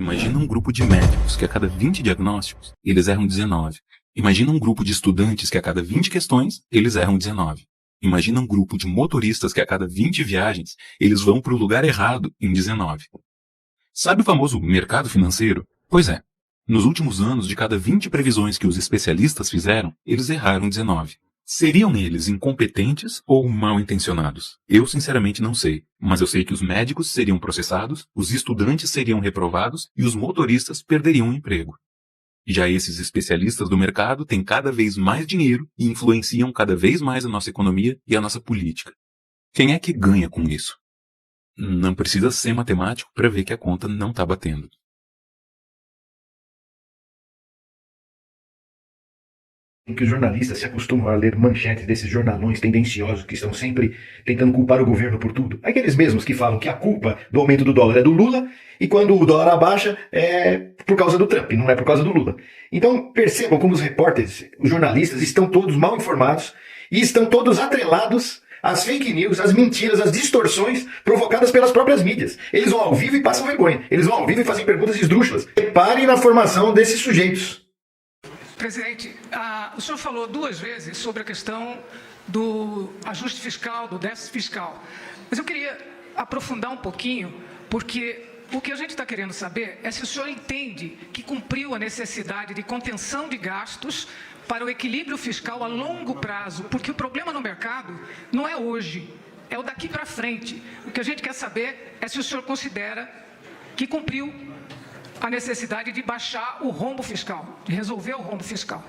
Imagina um grupo de médicos que a cada 20 diagnósticos, eles erram 19. Imagina um grupo de estudantes que a cada 20 questões, eles erram 19. Imagina um grupo de motoristas que a cada 20 viagens, eles vão para o lugar errado em 19. Sabe o famoso mercado financeiro? Pois é. Nos últimos anos, de cada 20 previsões que os especialistas fizeram, eles erraram 19. Seriam eles incompetentes ou mal intencionados? Eu sinceramente não sei, mas eu sei que os médicos seriam processados, os estudantes seriam reprovados e os motoristas perderiam o emprego. Já esses especialistas do mercado têm cada vez mais dinheiro e influenciam cada vez mais a nossa economia e a nossa política. Quem é que ganha com isso? Não precisa ser matemático para ver que a conta não está batendo. Que os jornalistas se acostumam a ler manchetes desses jornalões tendenciosos que estão sempre tentando culpar o governo por tudo. Aqueles mesmos que falam que a culpa do aumento do dólar é do Lula e quando o dólar abaixa é por causa do Trump, não é por causa do Lula. Então percebam como os repórteres, os jornalistas estão todos mal informados e estão todos atrelados às fake news, às mentiras, às distorções provocadas pelas próprias mídias. Eles vão ao vivo e passam vergonha. Eles vão ao vivo e fazem perguntas esdrúxulas. Reparem na formação desses sujeitos. Presidente, o senhor falou 2 vezes sobre a questão do ajuste fiscal, do déficit fiscal. Mas eu queria aprofundar um pouquinho, porque o que a gente está querendo saber é se o senhor entende que cumpriu a necessidade de contenção de gastos para o equilíbrio fiscal a longo prazo, porque o problema no mercado não é hoje, é o daqui para frente. O que a gente quer saber é se o senhor considera que cumpriu a necessidade de baixar o rombo fiscal, de resolver o rombo fiscal.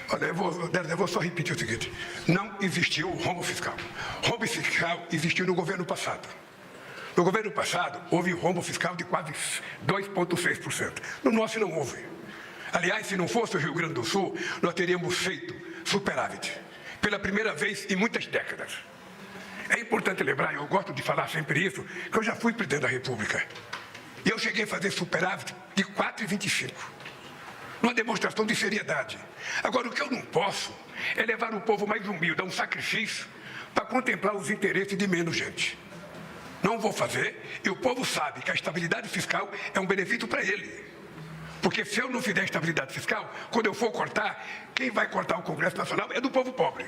Olha, eu vou só repetir o seguinte: não existiu rombo fiscal. Rombo fiscal existiu no governo passado. No governo passado, houve rombo fiscal de quase 2,6%. No nosso não houve. Aliás, se não fosse o Rio Grande do Sul, nós teríamos feito superávit. Pela primeira vez em muitas décadas. É importante lembrar, eu gosto de falar sempre isso, que eu já fui presidente da República. E eu cheguei a fazer superávit de 4,25. Uma demonstração de seriedade. Agora, o que eu não posso é levar o povo mais humilde a um sacrifício para contemplar os interesses de menos gente. Não vou fazer, e o povo sabe que a estabilidade fiscal é um benefício para ele. Porque se eu não fizer estabilidade fiscal, quando eu for cortar, quem vai cortar o Congresso Nacional é do povo pobre.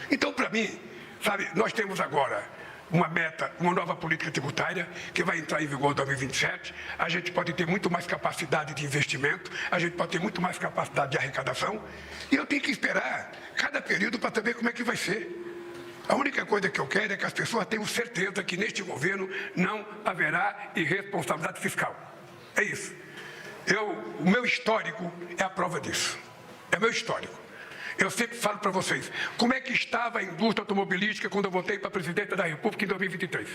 Então, para mim, sabe, nós temos agora uma meta, uma nova política tributária que vai entrar em vigor em 2027. A gente pode ter muito mais capacidade de investimento, a gente pode ter muito mais capacidade de arrecadação. E eu tenho que esperar cada período para saber como é que vai ser. A única coisa que eu quero é que as pessoas tenham certeza que neste governo não haverá irresponsabilidade fiscal. É isso. O meu histórico é a prova disso. É o meu histórico. Eu sempre falo para vocês, como é que estava a indústria automobilística quando eu voltei para a presidência da República em 2023?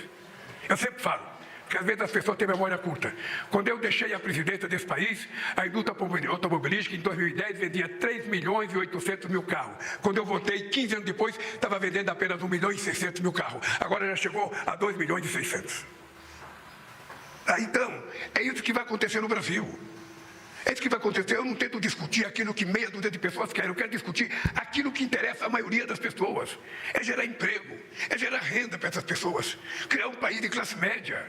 Eu sempre falo, porque às vezes as pessoas têm memória curta. Quando eu deixei a presidência desse país, a indústria automobilística em 2010 vendia 3.800.000 carros. Quando eu voltei, 15 anos depois, estava vendendo apenas 1.600.000 carros. Agora já chegou a 2.600.000. Então, é isso que vai acontecer no Brasil. É isso que vai acontecer. Eu não tento discutir aquilo que meia dúzia de pessoas querem. Eu quero discutir aquilo que interessa à maioria das pessoas. É gerar emprego, é gerar renda para essas pessoas. Criar um país de classe média.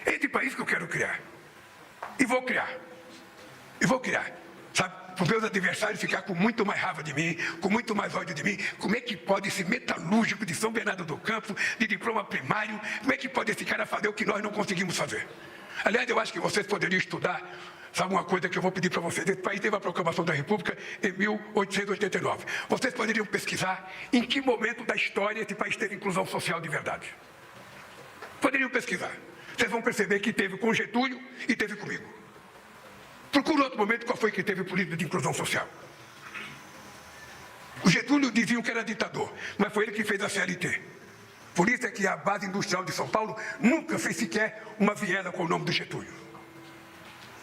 É esse país que eu quero criar. E vou criar. E vou criar. Sabe, para os meus adversários ficar com muito mais raiva de mim, com muito mais ódio de mim. Como é que pode esse metalúrgico de São Bernardo do Campo, de diploma primário, como é que pode esse cara fazer o que nós não conseguimos fazer? Aliás, eu acho que vocês poderiam estudar. Sabe uma coisa que eu vou pedir para vocês? Esse país teve a proclamação da República em 1889. Vocês poderiam pesquisar em que momento da história esse país teve inclusão social de verdade. Poderiam pesquisar. Vocês vão perceber que teve com Getúlio e teve comigo. Procura outro momento qual foi que teve política de inclusão social. O Getúlio diziam que era ditador, mas foi ele que fez a CLT. Por isso é que a base industrial de São Paulo nunca fez sequer uma viela com o nome do Getúlio.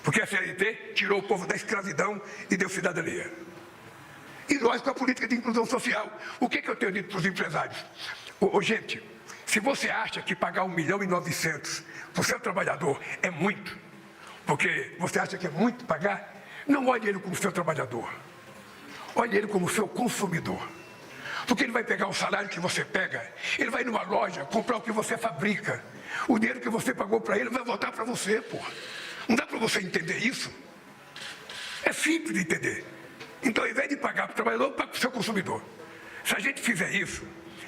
Porque a CLT tirou o povo da escravidão e deu cidadania. E nós com a política de inclusão social. O que eu tenho dito para os empresários? Gente, se você acha que pagar 1.900.000 para o seu trabalhador é muito, porque você acha que é muito pagar, não olhe ele como seu trabalhador. Olhe ele como seu consumidor. Porque ele vai pegar o salário que você pega, ele vai numa loja comprar o que você fabrica. O dinheiro que você pagou para ele vai voltar para você, pô. Não dá para você entender isso? É simples de entender. Então, ao invés de pagar para o trabalhador, paga para o seu consumidor. Se a gente fizer isso,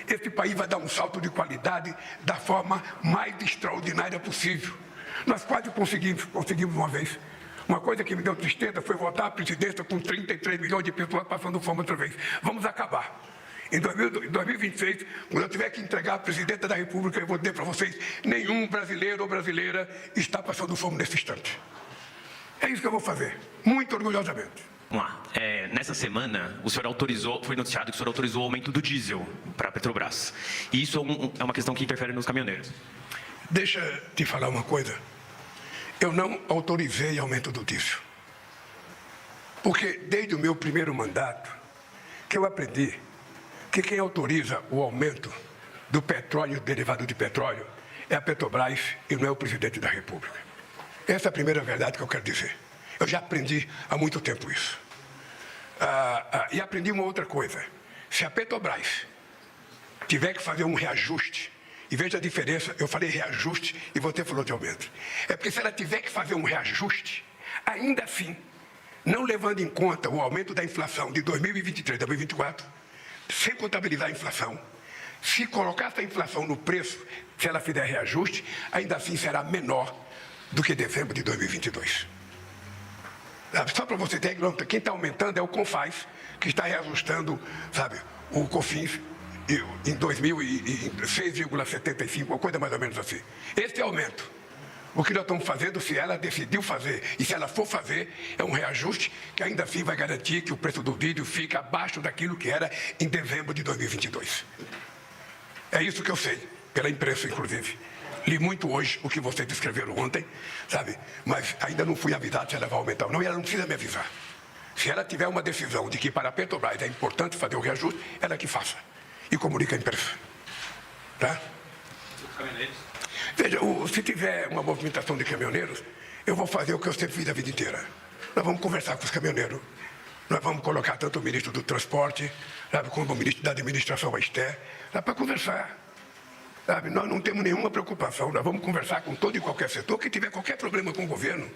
esse país vai dar um salto de qualidade da forma mais extraordinária possível. Nós quase conseguimos uma vez. Uma coisa que me deu tristeza foi voltar à presidência com 33 milhões de pessoas passando fome outra vez. Vamos acabar. Em 2026, quando eu tiver que entregar a presidenta da República, eu vou dizer para vocês, nenhum brasileiro ou brasileira está passando fome nesse instante. É isso que eu vou fazer, muito orgulhosamente. Vamos lá. Nessa semana, o senhor foi noticiado que o senhor autorizou o aumento do diesel para a Petrobras. E isso é uma questão que interfere nos caminhoneiros. Deixa eu te falar uma coisa. Eu não autorizei aumento do diesel. Porque desde o meu primeiro mandato, que eu aprendi que quem autoriza o aumento do petróleo e derivado de petróleo é a Petrobras e não é o presidente da República. Essa é a primeira verdade que eu quero dizer. Eu já aprendi há muito tempo isso. E aprendi uma outra coisa. Se a Petrobras tiver que fazer um reajuste, e veja a diferença, eu falei reajuste e você falou de aumento. É porque se ela tiver que fazer um reajuste, ainda assim, não levando em conta o aumento da inflação de 2023 a 2024, sem contabilizar a inflação, se colocar essa inflação no preço, se ela fizer reajuste, ainda assim será menor do que dezembro de 2022. Só para você ter ideia, quem está aumentando é o CONFAS, que está reajustando, sabe, o COFINS em 6,75, uma coisa mais ou menos assim. Esse é o aumento. O que nós estamos fazendo, se ela decidiu fazer, e se ela for fazer, é um reajuste que ainda assim vai garantir que o preço do diesel fica abaixo daquilo que era em dezembro de 2022. É isso que eu sei, pela imprensa, inclusive. Li muito hoje o que vocês escreveram ontem, sabe? Mas ainda não fui avisado se ela vai aumentar ou não, e ela não precisa me avisar. Se ela tiver uma decisão de que para a Petrobras é importante fazer o reajuste, ela que faça. E comunica a imprensa. Tá? Veja, se tiver uma movimentação de caminhoneiros, eu vou fazer o que eu sempre fiz a vida inteira. Nós vamos conversar com os caminhoneiros. Nós vamos colocar tanto o ministro do Transporte, sabe, como o ministro da Administração, a Esther, para conversar. Sabe, nós não temos nenhuma preocupação, nós vamos conversar com todo e qualquer setor que tiver qualquer problema com o governo.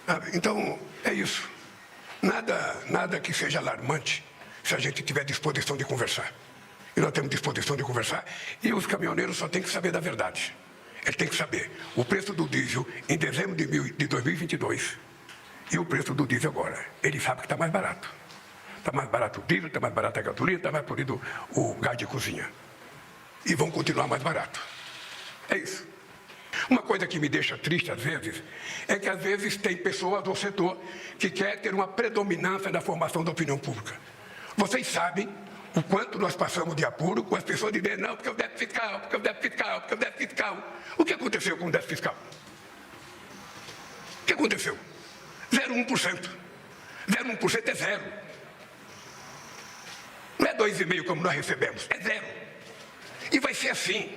Sabe? Então, é isso. Nada que seja alarmante se a gente tiver disposição de conversar. E nós temos disposição de conversar, e os caminhoneiros só têm que saber da verdade. Ele tem que saber o preço do diesel em dezembro de 2022 e o preço do diesel agora. Ele sabe que está mais barato. Está mais barato o diesel, está mais barato a gasolina, está mais polido o gás de cozinha. E vão continuar mais barato. É isso. Uma coisa que me deixa triste às vezes, é que às vezes tem pessoas do setor que quer ter uma predominância na formação da opinião pública. Vocês sabem o quanto nós passamos de apuro com as pessoas dizendo, não, porque o déficit fiscal, porque o déficit fiscal, porque o déficit fiscal. O que aconteceu com o déficit fiscal? O que aconteceu? 0,1%. 0,1% é zero. Não é 2,5% como nós recebemos, é zero. E vai ser assim.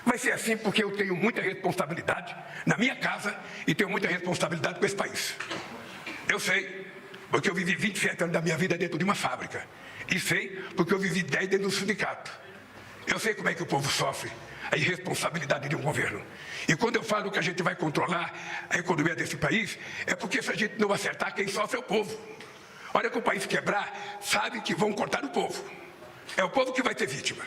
Vai ser assim porque eu tenho muita responsabilidade na minha casa e tenho muita responsabilidade com esse país. Eu sei, porque eu vivi 27 anos da minha vida dentro de uma fábrica. E sei porque eu vivi 10 dentro do sindicato. Eu sei como é que o povo sofre a irresponsabilidade de um governo. E quando eu falo que a gente vai controlar a economia desse país, é porque se a gente não acertar, quem sofre é o povo. Olha que o país quebrar, sabe que vão cortar o povo. É o povo que vai ser vítima.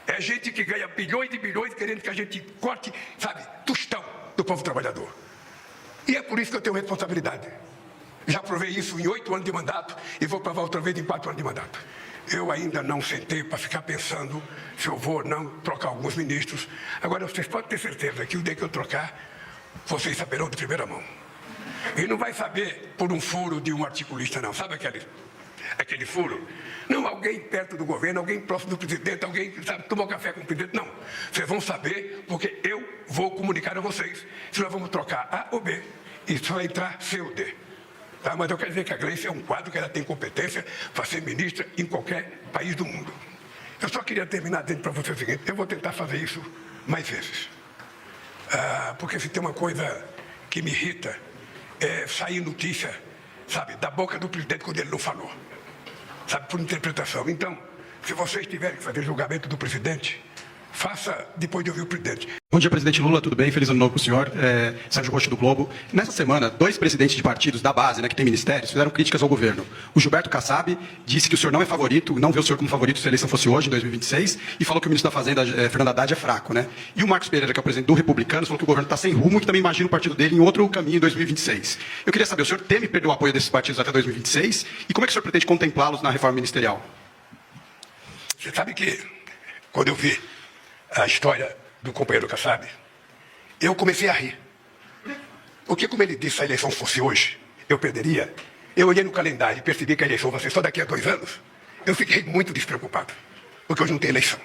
É gente que ganha bilhões e bilhões querendo que a gente corte, sabe, tostão do povo trabalhador. E é por isso que eu tenho responsabilidade. Já provei isso em 8 anos de mandato e vou provar outra vez em 4 anos de mandato. Eu ainda não sentei para ficar pensando se eu vou ou não trocar alguns ministros. Agora, vocês podem ter certeza que o dia que eu trocar, vocês saberão de primeira mão. E não vai saber por um furo de um articulista, não. Sabe aquele furo? Não, alguém perto do governo, alguém próximo do presidente, alguém que sabe tomar café com o presidente. Não. Vocês vão saber porque eu vou comunicar a vocês se nós vamos trocar A ou B e só vai entrar C ou D. Tá? Mas eu quero dizer que a Gleice é um quadro que ela tem competência para ser ministra em qualquer país do mundo. Eu só queria terminar dizendo para você o seguinte, eu vou tentar fazer isso mais vezes. Porque se tem uma coisa que me irrita, é sair notícia, sabe, da boca do presidente quando ele não falou. Sabe, por interpretação. Então, se vocês tiverem que fazer julgamento do presidente, faça depois de ouvir o presidente. Bom dia, presidente Lula, tudo bem? Feliz ano novo para o senhor. Sérgio Roxo do Globo. Nessa semana, 2 presidentes de partidos da base, né, que tem ministérios, fizeram críticas ao governo. O Gilberto Kassab disse que o senhor não é favorito, não vê o senhor como favorito se a eleição fosse hoje, em 2026, e falou que o ministro da Fazenda, Fernando Haddad, é fraco, né? E o Marcos Pereira, que é o presidente do Republicanos, falou que o governo está sem rumo e que também imagina o partido dele em outro caminho em 2026. Eu queria saber, o senhor teme perder o apoio desses partidos até 2026? E como é que o senhor pretende contemplá-los na reforma ministerial? Você sabe que, quando eu vi a história do companheiro Kassab, eu comecei a rir. Porque como ele disse, se a eleição fosse hoje, eu perderia. Eu olhei no calendário e percebi que a eleição vai ser só daqui a 2 anos. Eu fiquei muito despreocupado, porque hoje não tem eleição.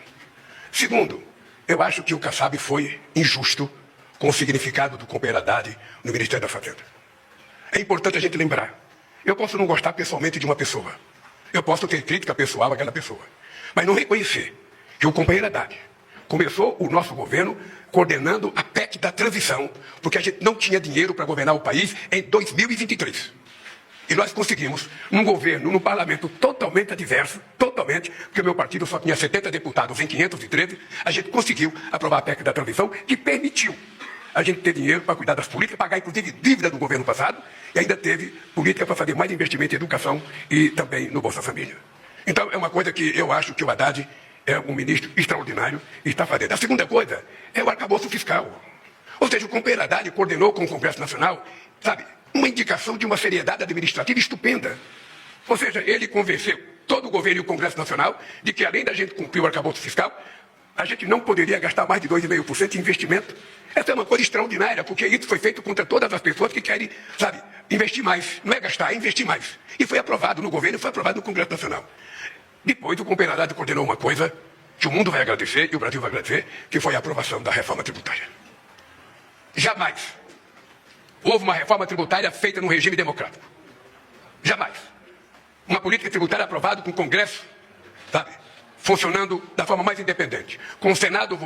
Segundo, eu acho que o Kassab foi injusto com o significado do companheiro Haddad no Ministério da Fazenda. É importante a gente lembrar. Eu posso não gostar pessoalmente de uma pessoa. Eu posso ter crítica pessoal àquela pessoa. Mas não reconhecer que o companheiro Haddad começou o nosso governo coordenando a PEC da transição, porque a gente não tinha dinheiro para governar o país em 2023. E nós conseguimos, num governo, num parlamento totalmente adverso, totalmente, porque o meu partido só tinha 70 deputados em 513, a gente conseguiu aprovar a PEC da transição, que permitiu a gente ter dinheiro para cuidar das políticas, pagar inclusive dívida do governo passado, e ainda teve política para fazer mais investimento em educação e também no Bolsa Família. Então é uma coisa que eu acho que o Haddad é um ministro extraordinário e está fazendo. A segunda coisa é o arcabouço fiscal. Ou seja, o companheiro Haddad coordenou com o Congresso Nacional, sabe, uma indicação de uma seriedade administrativa estupenda. Ou seja, ele convenceu todo o governo e o Congresso Nacional de que, além da gente cumprir o arcabouço fiscal, a gente não poderia gastar mais de 2,5% em investimento. Essa é uma coisa extraordinária, porque isso foi feito contra todas as pessoas que querem, sabe, investir mais. Não é gastar, é investir mais. E foi aprovado no governo e foi aprovado no Congresso Nacional. Depois, o companheiro Haddad coordenou uma coisa que o mundo vai agradecer e o Brasil vai agradecer, que foi a aprovação da reforma tributária. Jamais houve uma reforma tributária feita num regime democrático. Jamais. Uma política tributária aprovada com o Congresso, sabe, funcionando da forma mais independente, com o Senado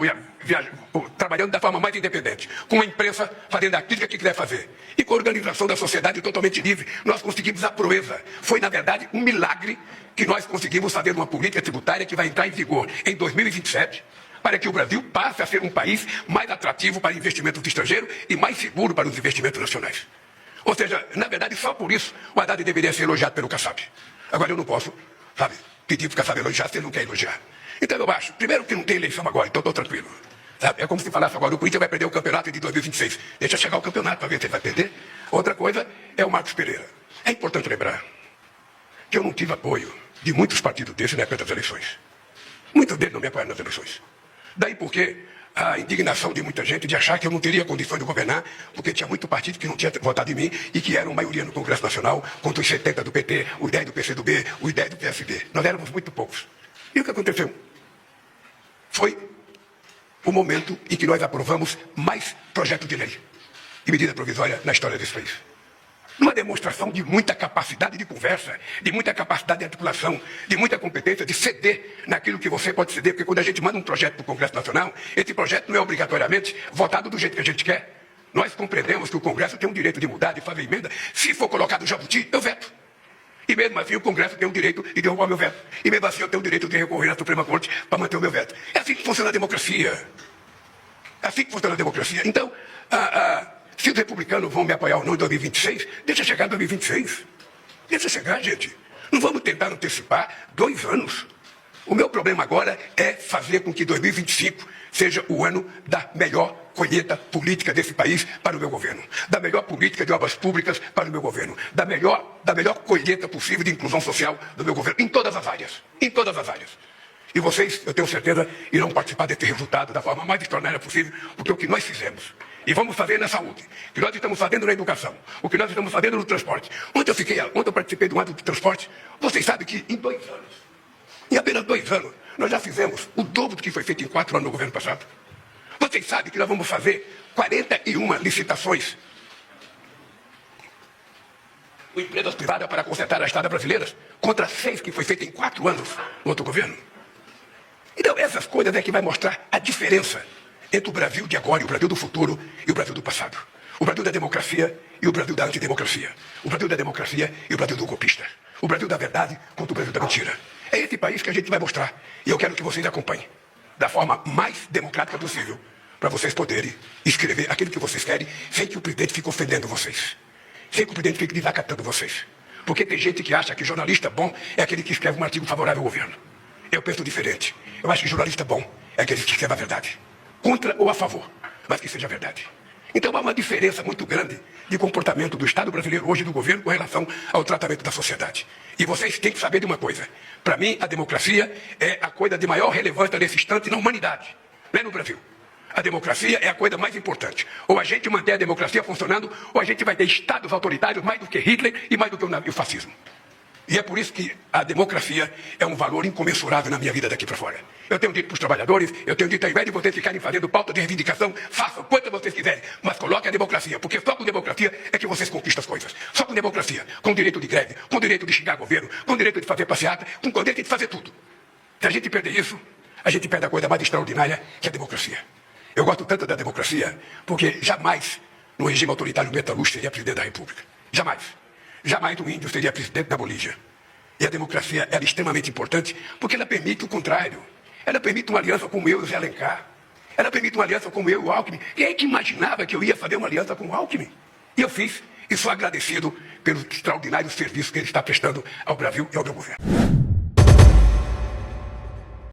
trabalhando da forma mais independente, com a imprensa fazendo a crítica que quiser fazer, e com a organização da sociedade totalmente livre, nós conseguimos a proeza. Foi, na verdade, um milagre que nós conseguimos fazer uma política tributária que vai entrar em vigor em 2027, para que o Brasil passe a ser um país mais atrativo para investimentos estrangeiros e mais seguro para os investimentos nacionais. Ou seja, na verdade, só por isso o Haddad deveria ser elogiado pelo Kassab. Agora, eu não posso, sabe, pedir para o Kassab elogiar se ele não quer elogiar. Então, eu acho, primeiro, que não tem eleição agora, então estou tranquilo. Sabe? É como se falasse agora, o Corinthians vai perder o campeonato de 2026. Deixa chegar o campeonato para ver se ele vai perder. Outra coisa é o Marcos Pereira. É importante lembrar que eu não tive apoio de muitos partidos desses na época das eleições. Muitos deles não me apoiaram nas eleições. Daí porque a indignação de muita gente de achar que eu não teria condições de governar, porque tinha muito partido que não tinha votado em mim e que eram maioria no Congresso Nacional, contra os 70 do PT, os 10 do PCdoB, os 10 do PSD. Nós éramos muito poucos. E o que aconteceu? Foi o momento em que nós aprovamos mais projetos de lei e medida provisória na história desse país. Uma demonstração de muita capacidade de conversa, de muita capacidade de articulação, de muita competência, de ceder naquilo que você pode ceder, porque quando a gente manda um projeto para o Congresso Nacional, esse projeto não é obrigatoriamente votado do jeito que a gente quer. Nós compreendemos que o Congresso tem o direito de mudar, de fazer emenda. Se for colocado jabuti, eu veto. E mesmo assim o Congresso tem o direito de derrubar o meu veto. E mesmo assim eu tenho o direito de recorrer à Suprema Corte para manter o meu veto. É assim que funciona a democracia. É assim que funciona a democracia. Então, se os republicanos vão me apoiar ou não em 2026, deixa chegar em 2026. Deixa chegar, gente. Não vamos tentar antecipar 2 anos. O meu problema agora é fazer com que 2025 seja o ano da melhor colheita política desse país para o meu governo. Da melhor política de obras públicas para o meu governo. Da melhor colheita possível de inclusão social do meu governo. Em todas as áreas. Em todas as áreas. E vocês, eu tenho certeza, irão participar desse resultado da forma mais extraordinária possível, porque o que nós fizemos, e vamos fazer na saúde, o que nós estamos fazendo na educação, o que nós estamos fazendo no transporte. Ontem eu participei de um ato de transporte, vocês sabem que em 2 anos, em apenas 2 anos, nós já fizemos o dobro do que foi feito em 4 anos no governo passado. Vocês sabem que nós vamos fazer 41 licitações com empresas privadas para consertar as estradas brasileiras, contra 6 que foi feito em 4 anos no outro governo. Então, essas coisas é que vai mostrar a diferença entre o Brasil de agora e o Brasil do futuro e o Brasil do passado. O Brasil da democracia e o Brasil da antidemocracia. O Brasil da democracia e o Brasil do golpista. O Brasil da verdade contra o Brasil da mentira. É esse país que a gente vai mostrar. E eu quero que vocês acompanhem. da forma mais democrática possível, para vocês poderem escrever aquilo que vocês querem, sem que o presidente fique ofendendo vocês, sem que o presidente fique desacatando vocês. Porque tem gente que acha que jornalista bom é aquele que escreve um artigo favorável ao governo. Eu penso diferente. Eu acho que jornalista bom é aquele que escreve a verdade, contra ou a favor, mas que seja verdade. Então há uma diferença muito grande de comportamento do Estado brasileiro hoje, do governo, com relação ao tratamento da sociedade. E vocês têm que saber de uma coisa. Para mim, a democracia é a coisa de maior relevância nesse instante na humanidade, não é no Brasil. A democracia é a coisa mais importante. Ou a gente mantém a democracia funcionando, ou a gente vai ter estados autoritários mais do que Hitler e mais do que o fascismo. E é por isso que a democracia é um valor incomensurável na minha vida daqui para fora. Eu tenho dito para os trabalhadores, eu tenho dito ao invés de vocês ficarem fazendo pauta de reivindicação, façam quanto vocês quiserem, mas coloquem a democracia, porque só com democracia é que vocês conquistam as coisas. Só com democracia, com direito de greve, com direito de xingar governo, com direito de fazer passeata, com direito de fazer tudo. Se a gente perder isso, a gente perde a coisa mais extraordinária, que é a democracia. Eu gosto tanto da democracia, porque jamais no regime autoritário o Metalúrgico seria presidente da República. Jamais. Jamais o índio seria presidente da Bolívia. E a democracia ela é extremamente importante porque ela permite o contrário. Ela permite uma aliança como eu e o Zé Alencar. Ela permite uma aliança como eu e o Alckmin. Quem é que imaginava que eu ia fazer uma aliança com o Alckmin? E eu fiz. E sou agradecido pelo extraordinário serviço que ele está prestando ao Brasil e ao meu governo.